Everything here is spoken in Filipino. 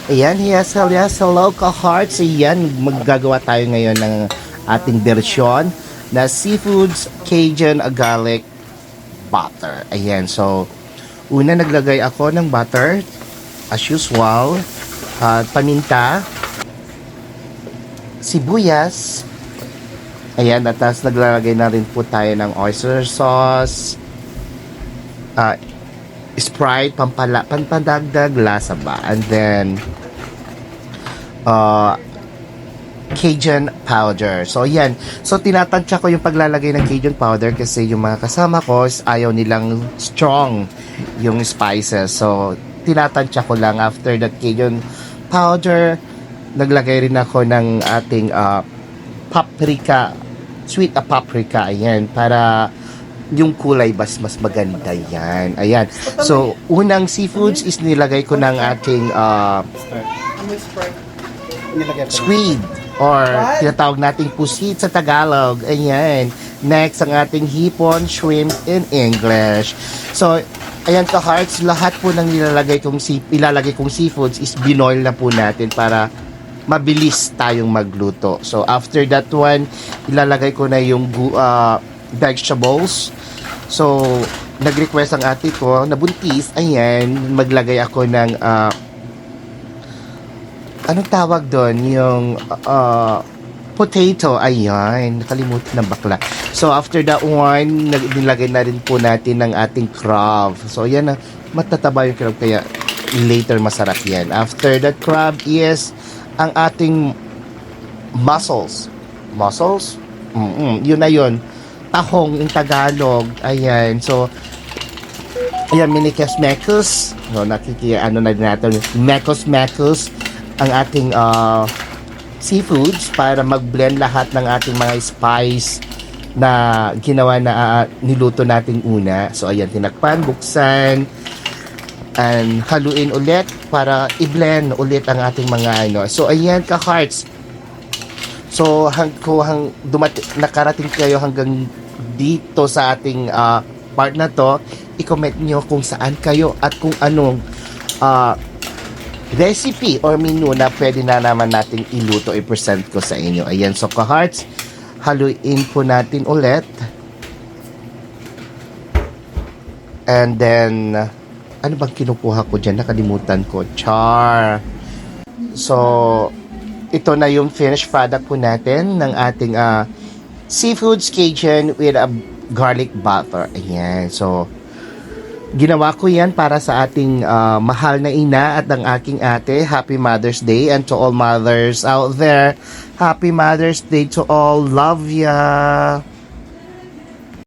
Ayan, yes, hello ka-hearts. Ayan, maggagawa tayo ngayon ng ating version na Seafoods Cajun Garlic Butter. Ayan, so una naglagay ako ng butter as usual, paminta, sibuyas. Ayan, at tapos naglalagay na rin po tayo ng oyster sauce, Sprite, pampandagdag lasa ba. And then Cajun powder. So yan. So tinatansya ko yung paglalagay ng Cajun powder kasi yung mga kasama ko ayaw nilang strong yung spices. So tinatansya ko lang. After that Cajun powder, naglagay rin ako ng ating paprika, sweet paprika. Ayan, para yung kulay mas maganda yan. Ayan. So, unang seafoods is nilagay ko ng ating squid or tinatawag nating pusit sa Tagalog. Ayan. Next, ang ating hipon, shrimp in English. So, ayan ka-hearts, lahat po ng ilalagay kong seafoods is binoil na po natin para mabilis tayong magluto. So, after that one, ilalagay ko na yung vegetables. So, nag-request ang ate ko na buntis, ayan, maglagay ako ng anong tawag doon? Yung potato, ayan, nakalimutan ng bakla. So, after that one, nilagay na rin po natin ng ating crab. So, ayan, matataba yung crab, kaya later masarap yan. After that crab is ang ating mussels. Mussels? Yun na yun. Tahong in Tagalog. Ayan. So, ayan, minikes-mekes. So, ano na din natin. Mekos-mekos ang ating seafoods para mag-blend lahat ng ating mga spice na ginawa na niluto natin una. So, ayan, tinakpan, buksan, and haluin ulit para i-blend ulit ang ating mga ano. So, ayan ka-hearts. So, nakarating kayo hanggang dito sa ating part na to, i-comment nyo kung saan kayo at kung anong recipe or menu na pwede na naman nating iluto, i-present ko sa inyo. Ayan, so ka-hearts, haluin po natin ulit. And then, ano bang kinukuha ko dyan? Nakalimutan ko. Char. So, ito na yung finished product po natin ng ating Seafoods Cajun with a garlic butter. Ayan. So, ginawa ko yan para sa ating mahal na ina at ang aking ate. Happy Mother's Day. And to all mothers out there, Happy Mother's Day to all. Love ya!